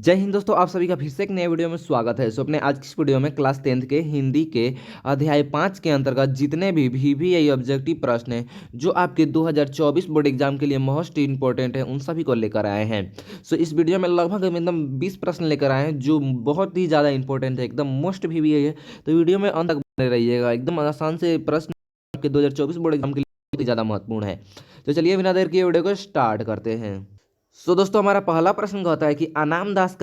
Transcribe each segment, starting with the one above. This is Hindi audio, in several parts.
जय हिंद दोस्तों, आप सभी का फिर से एक नए वीडियो में स्वागत है। अपने आज की इस वीडियो में क्लास 10th के हिंदी के अध्याय 5 के अंतर्गत जितने भी VVI ऑब्जेक्टिव प्रश्न हैं जो आपके 2024 बोर्ड एग्जाम के लिए मोस्ट इंपॉर्टेंट है, उन सभी को लेकर आए हैं। इस वीडियो में लगभग एकदम 20 प्रश्न लेकर आए हैं जो बहुत ही ज़्यादा इंपॉर्टेंट है, एकदम मोस्ट VVI है। तो वीडियो में अंत तक बने रहिएगा। एकदम आसान से प्रश्न आपके 2024 बोर्ड एग्जाम के लिए बहुत ही ज़्यादा महत्वपूर्ण है। तो चलिए बिना देर किए वीडियो को स्टार्ट करते हैं। दोस्तों, हमारा पहला प्रश्न कहता है कि अनामदास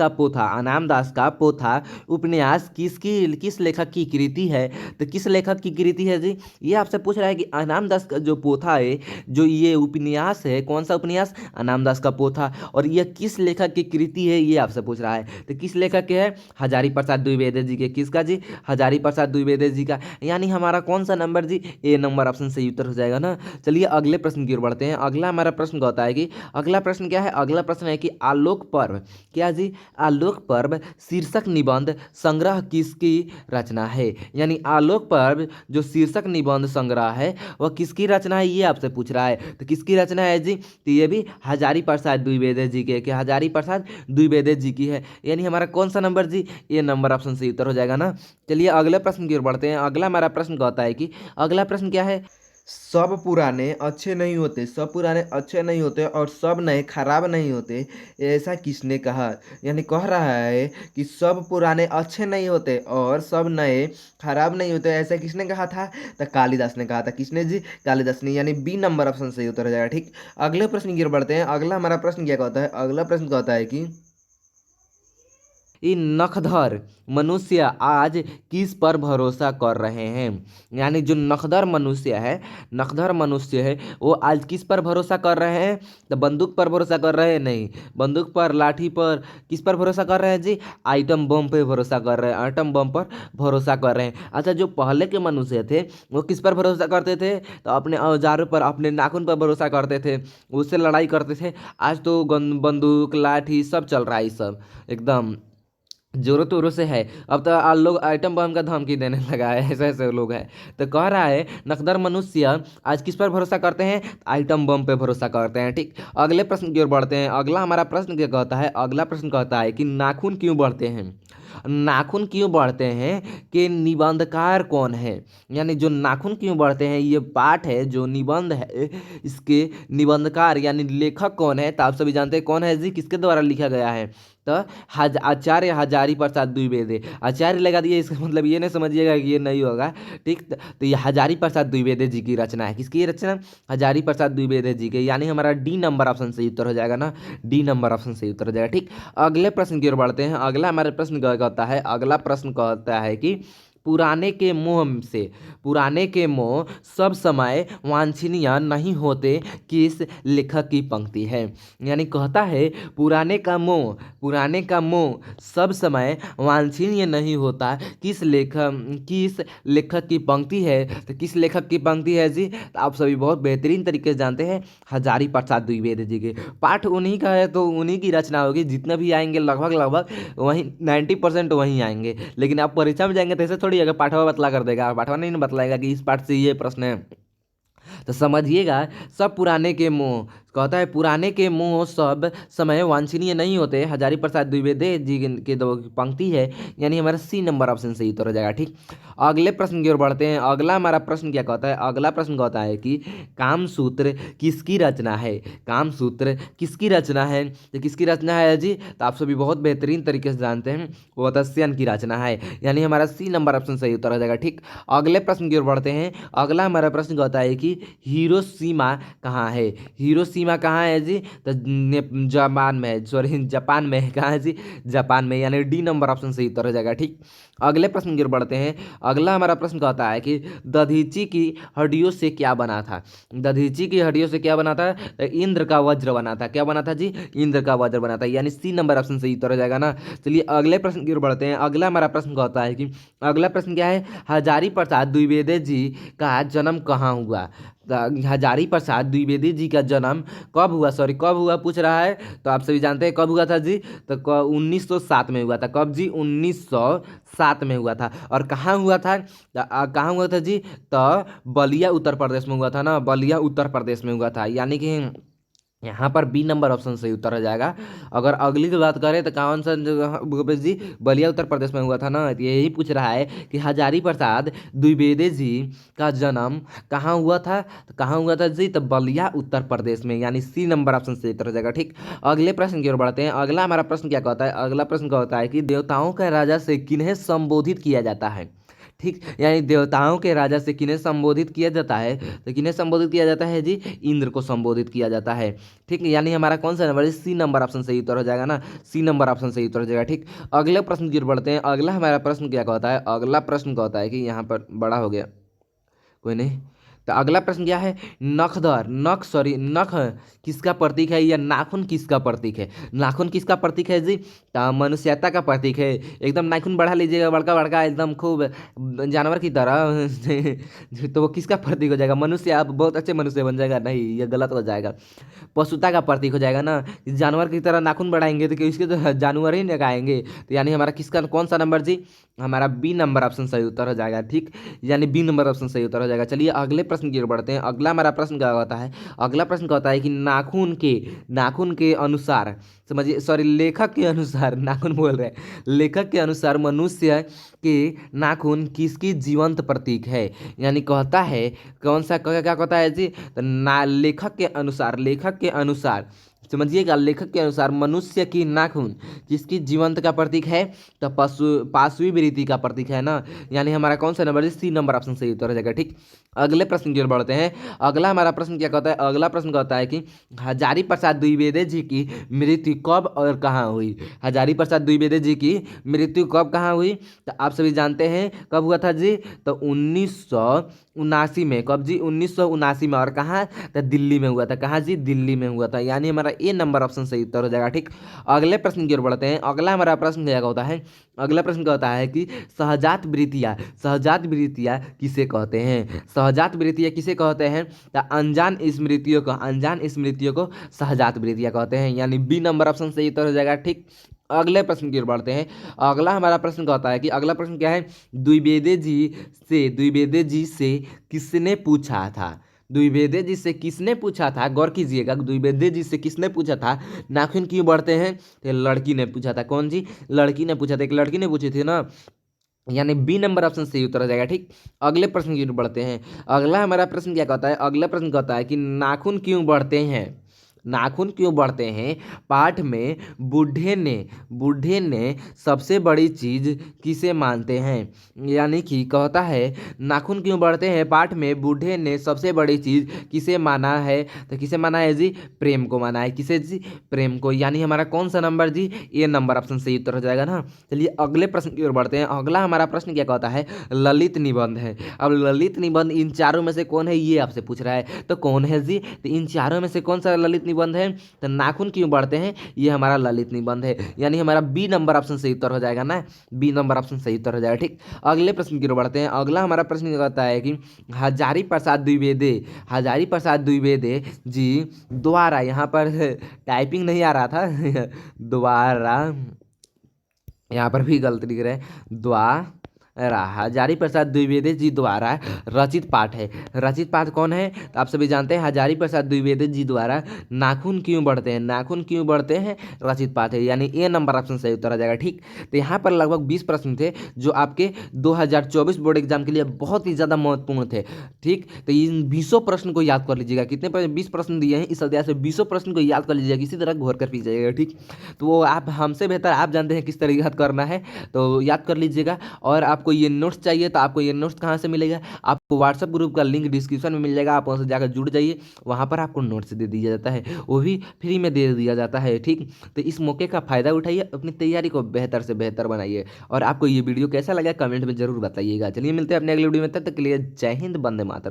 का पोथा उपन्यास किस लेखक की कृति है। तो किस लेखक की कृति है जी? ये आपसे पूछ रहा है कि अनामदास का जो पोथा है, जो ये उपन्यास है, कौन सा उपन्यास? अनामदास का पोथा। और यह किस लेखक की कृति है, ये आपसे पूछ रहा है। तो किस लेखक के है? हजारी प्रसाद द्विवेदी जी के। किसका जी? हजारी प्रसाद द्विवेदी जी का। यानी हमारा कौन सा नंबर जी? ए नंबर ऑप्शन सही उत्तर हो जाएगा ना। चलिए अगले प्रश्न की ओर बढ़ते हैं। अगला हमारा प्रश्न कहता है कि अगला प्रश्न क्या है? अगला प्रश्न है कि आलोक पर्व, क्या जी? आलोक पर्व शीर्षक निबंध संग्रह किसकी रचना है? यानी आलोक पर्व जो शीर्षक निबंध संग्रह है वह किसकी रचना है, ये आपसे पूछ रहा है। तो किसकी रचना है जी? तो ये भी हजारी प्रसाद द्विवेदी जी के, क्या हजारी प्रसाद द्विवेदी जी की है। यानी हमारा कौन सा नंबर जी? ये नंबर ऑप्शन सही उत्तर हो जाएगा ना। चलिए अगले प्रश्न की ओर बढ़ते हैं। अगला हमारा प्रश्न कहता है कि अगला प्रश्न क्या है? सब पुराने अच्छे नहीं होते और सब नए खराब नहीं होते, ऐसा किसने कहा? यानी कह रहा है कि सब पुराने अच्छे नहीं होते और सब नए खराब नहीं होते, ऐसा किसने कहा था? तो कालिदास ने कहा था। किसने जी? कालिदास ने। यानी बी नंबर ऑप्शन सही उत्तर हो जाएगा। ठीक, अगले प्रश्न की ओर बढ़ते हैं। अगला हमारा प्रश्न क्या कहता है? अगला प्रश्न कहता है कि ये नखधर मनुष्य आज किस पर भरोसा कर रहे हैं? यानी जो नखधर मनुष्य है वो आज किस पर भरोसा कर रहे हैं? तो बंदूक पर भरोसा कर रहे हैं? नहीं, बंदूक पर, लाठी पर, किस पर भरोसा कर रहे हैं जी? आइटम बम पे भरोसा कर रहे हैं, आइटम बम पर भरोसा कर रहे हैं। अच्छा, जो पहले के मनुष्य थे वो किस पर भरोसा करते थे? तो अपने औजारों पर, अपने नाखून पर भरोसा करते थे, उससे लड़ाई करते थे। आज तो बंदूक, लाठी सब चल रहा है, ये सब एकदम जोरों तोरों से है। अब तो लोग आइटम बम का धमकी देने लगा है, ऐसे ऐसे लोग हैं। तो कह रहा है नकदर मनुष्य आज किस पर भरोसा करते हैं? आइटम बम पे भरोसा करते हैं। ठीक, अगले प्रश्न की ओर बढ़ते हैं। अगला हमारा प्रश्न क्या कहता है? अगला प्रश्न कहता है कि नाखून क्यों बढ़ते हैं? नाखून क्यों बढ़ते हैं कि निबंधकार कौन है? यानी जो नाखून क्यों बढ़ते हैं, ये पाठ है जो निबंध है, इसके निबंधकार यानी लेखक कौन है? तो आप सभी जानते हैं कौन है जी, किसके द्वारा लिखा गया है? तो आचार्य हजारी प्रसाद द्विवेदी। आचार्य लगा दिए, इसका मतलब ये नहीं समझिएगा कि ये नहीं होगा। ठीक, तो ये हजारी प्रसाद द्विवेदी जी की रचना है। किसकी रचना? हजारी प्रसाद द्विवेदी जी के। यानी हमारा डी नंबर ऑप्शन सही उत्तर हो जाएगा ना। डी नंबर ऑप्शन सही उत्तर हो जाएगा। ठीक, अगले प्रश्न की ओर बढ़ते हैं। अगला हमारे प्रश्न कहता है, अगला प्रश्न कहता है कि पुराने के मोह सब समय वांछनीय नहीं होते, किस लेखक की पंक्ति है? यानी कहता है पुराने का मोह सब समय वांछनीय नहीं होता, किस लेखक की पंक्ति है? तो किस लेखक की पंक्ति है जी? तो आप सभी बहुत बेहतरीन तरीके से जानते हैं, हजारी प्रसाद द्विवेदी जी के। पाठ उन्हीं का है तो उन्हीं की रचना होगी। जितने भी आएंगे लगभग लगभग वहीं 90% वहीं आएंगे। लेकिन आप परीक्षा में जाएंगे तो ऐसे थोड़ी अगर पाठवा बतला कर देगा, पाठवा नहीं ना बतलाएगा कि इस पाठ से ये प्रश्न है। तो समझिएगा, सब पुराने के मोह, कहता है पुराने के मोह सब समय वांछनीय नहीं होते, हजारी प्रसाद द्विवेदी जी के दो पंक्ति है। यानी हमारा सी नंबर ऑप्शन सही उत्तर हो जाएगा। ठीक, अगले प्रश्न की ओर बढ़ते हैं। अगला हमारा प्रश्न क्या कहता है? अगला प्रश्न कहता है कि कामसूत्र किसकी रचना है? कामसूत्र किसकी रचना है? तो किसकी रचना है जी? तो आप सभी बहुत बेहतरीन तरीके से जानते हैं, वो तस्यन की रचना है। यानी हमारा सी नंबर ऑप्शन सही उत्तर हो जाएगा। ठीक, अगले प्रश्न की ओर बढ़ते हैं। अगला हमारा प्रश्न कहता है कि हिरोशिमा कहाँ है? हिरोशिमा कहाँ है जी? तो जापान में, सॉरी जापान में है। कहाँ है जी? जापान में। यानी डी नंबर ऑप्शन सही उत्तर हो जाएगा। ठीक, अगले प्रश्न की ओर बढ़ते हैं। अगला हमारा प्रश्न कहता है कि दधीची की हड्डियों से क्या बना था? दधीची की हड्डियों से क्या बना था? तो इंद्र का वज्र बना था। क्या बना था जी? इंद्र का वज्र बना था। यानी सी नंबर ऑप्शन सही उत्तर हो जाएगा ना। चलिए अगले प्रश्न की ओर बढ़ते हैं। अगला हमारा प्रश्न कहता है कि अगला प्रश्न क्या है? हजारी प्रसाद द्विवेदी जी का जन्म कहाँ हुआ? हजारी प्रसाद द्विवेदी जी का जन्म कब हुआ पूछ रहा है। तो आप सभी जानते हैं कब हुआ था जी? तो 1907 में हुआ था। कब जी? 1907 में हुआ था। और कहाँ हुआ था? कहाँ हुआ था जी? तो बलिया उत्तर प्रदेश में हुआ था ना। बलिया उत्तर प्रदेश में हुआ था। यानी कि यहाँ पर बी नंबर ऑप्शन सही उत्तर हो जाएगा। अगर अगली की बात करें तो कौन सा जगह भूपेश जी बलिया उत्तर प्रदेश में हुआ था ना, तो यही पूछ रहा है कि हजारी प्रसाद द्विवेदी जी का जन्म कहाँ हुआ था, तो कहाँ हुआ था जी, तो बलिया उत्तर प्रदेश में, यानी सी नंबर ऑप्शन सही उत्तर हो जाएगा। ठीक, अगले प्रश्न की ओर बढ़ते हैं। अगला हमारा प्रश्न क्या कहता है, अगला प्रश्न कहता है कि देवताओं के राजा से किन्हें संबोधित किया जाता है। ठीक, यानी देवताओं के राजा से किन्हें संबोधित किया जाता है, तो किन्हें संबोधित किया जाता है जी, इंद्र को संबोधित किया जाता है। ठीक, यानी हमारा कौन सा नंबर है, सी नंबर ऑप्शन सही उत्तर हो जाएगा ना, सी नंबर ऑप्शन सही उत्तर हो जाएगा। ठीक, अगले प्रश्न की ओर बढ़ते हैं। अगला हमारा प्रश्न क्या कहता है, अगला प्रश्न कहता है कि यहाँ पर बड़ा हो गया, कोई नहीं। तो अगला प्रश्न क्या है, नखदर नख सॉरी नख किसका प्रतीक है, या नाखून किसका प्रतीक है। नाखून किसका प्रतीक है जी, तो मनुष्यता का प्रतीक है। एकदम नाखून बढ़ा लीजिएगा, बड़का बड़का एकदम खूब जानवर की तरह तो वो किसका प्रतीक हो जाएगा, मनुष्य। आप बहुत अच्छे मनुष्य बन जाएगा, नहीं ये गलत हो जाएगा। पशुता का प्रतीक हो जाएगा ना, जानवर की तरह नाखून बढ़ाएंगे तो इसके तो जानवर ही नहीं खाएंगे। तो यानी हमारा किसका कौन सा नंबर जी, हमारा बी नंबर ऑप्शन सही उत्तर हो जाएगा। ठीक, यानी बी नंबर ऑप्शन सही उत्तर हो जाएगा। चलिए अगले प्रश्न की ओर बढ़ते हैं। अगला हमारा प्रश्न क्या होता है, अगला प्रश्न कहता है कि नाखून के अनुसार, समझिए सॉरी लेखक के अनुसार, नाखून बोल रहे हैं, लेखक के अनुसार मनुष्य के नाखून किसकी जीवंत प्रतीक है। यानी कहता है कौन सा, क्या कहता है जी, तो लेखक के अनुसार समझिएगा, लेखक के अनुसार मनुष्य की नाखून किसकी जीवंत का प्रतीक है, तो पाशवी वृत्ति का प्रतीक है ना। यानी हमारा कौन सा नंबर है, सी नंबर ऑप्शन सही उत्तर हो जाएगा। ठीक, अगले प्रश्न की ओर बढ़ते हैं। अगला हमारा प्रश्न क्या कहता है, अगला प्रश्न कहता है कि हजारी प्रसाद द्विवेदी जी की मृत्यु कब और कहाँ हुई। हजारी प्रसाद द्विवेदी जी की मृत्यु कब कहाँ हुई, तो आप सभी जानते हैं कब हुआ था जी, तो 1979 में। कब जी, 1979 में। और कहाँ, तो दिल्ली में हुआ था। कहाँ जी, दिल्ली में हुआ था। यानी हमारा ए नंबर ऑप्शन सही उत्तर हो जाएगा। ठीक, अगले प्रश्न की ओर बढ़ते हैं। अगला हमारा प्रश्न क्या होता है, अगला प्रश्न क्या होता है कि सहजात वृत्तियाँ किसे कहते हैं। सहजात वृत्तियाँ किसे कहते हैं, तो अनजान स्मृतियों को सहजात वृत्तियाँ कहते हैं। यानी बी नंबर ऑप्शन सही उत्तर हो जाएगा। ठीक, अगले प्रश्न की ओर बढ़ते हैं। अगला हमारा प्रश्न कहता है कि अगला प्रश्न क्या है, द्विवेदी जी से किसने पूछा था। द्विवेदी जी से किसने पूछा था, गौर कीजिएगा, द्विवेदी जी से किसने पूछा था नाखून क्यों बढ़ते हैं, तो लड़की ने पूछा था। कौन जी, लड़की ने पूछा था, एक लड़की ने पूछी थी ना। यानी बी नंबर ऑप्शन सही उत्तर हो जाएगा। ठीक, अगले प्रश्न की ओर बढ़ते हैं। अगला हमारा प्रश्न क्या कहता है, अगला प्रश्न कहता है कि नाखून क्यों बढ़ते हैं पाठ में बूढ़े ने सबसे बड़ी चीज किसे मानते हैं। यानी कि कहता है नाखून क्यों बढ़ते हैं पाठ में बूढ़े ने सबसे बड़ी चीज किसे माना है, तो किसे माना है जी, प्रेम को माना है। किसे जी, प्रेम को। यानी हमारा कौन सा नंबर जी, ए नंबर ऑप्शन सही उत्तर हो जाएगा ना। चलिए अगले प्रश्न की ओर बढ़ते हैं। अगला हमारा प्रश्न क्या कहता है, ललित निबंध है। अब ललित निबंध इन चारों में से कौन है, ये आपसे पूछ रहा है, तो कौन है जी, तो इन चारों में से कौन सा ललित निबंध है, तो नाखून क्यों बढ़ते हैं, ये हमारा ललित निबंध है। यानी हमारा बी नंबर ऑप्शन सही उत्तर हो जाएगा ना, बी नंबर ऑप्शन सही उत्तर हो जाएगा। ठीक, अगले प्रश्न की ओर बढ़ते हैं। अगला हमारा प्रश्न क्या कहता है कि हजारी प्रसाद द्विवेदी जी द्वारा, यहाँ पर टाइपिंग नहीं आ रहा था द्वारा, यहाँ पर भी गलत लिख रहे हैं, हजारी प्रसाद द्विवेदी जी द्वारा रचित पाठ है। रचित पाठ कौन है, तो आप सभी जानते हैं हजारी प्रसाद द्विवेदी जी द्वारा नाखून क्यों बढ़ते हैं रचित पाठ है। यानी ए नंबर ऑप्शन सही उत्तर आ जाएगा। ठीक, तो यहाँ पर लगभग 20 प्रश्न थे जो आपके 2024 बोर्ड एग्जाम के लिए बहुत ही ज़्यादा महत्वपूर्ण थे। ठीक, तो इन 20 प्रश्न को याद कर लीजिएगा। कितने 20 प्रश्न दिए हैं इस अध्याय से, 20 प्रश्न को याद कर लीजिएगा, किसी तरह घोर कर पी जाइएगा। ठीक, तो वो आप हमसे बेहतर आप जानते हैं किस तरह याद करना है, तो याद कर लीजिएगा। और आपको ये नोट्स चाहिए तो आपको ये नोट्स कहाँ से मिलेगा, आपको व्हाट्सएप ग्रुप का लिंक डिस्क्रिप्शन में मिल जाएगा, आप वहाँ से जाकर जुड़ जाइए, वहाँ पर आपको नोट्स दे दिया जाता है, वो भी फ्री में दे दिया जाता है। ठीक, तो इस मौके का फ़ायदा उठाइए, अपनी तैयारी को बेहतर से बेहतर बनाइए। और आपको ये वीडियो कैसा लगा कमेंट में जरूर बताइएगा। चलिए मिलते हैं अपने अगले वीडियो में, तब तक के लिए जय हिंद, वंदे मातरम।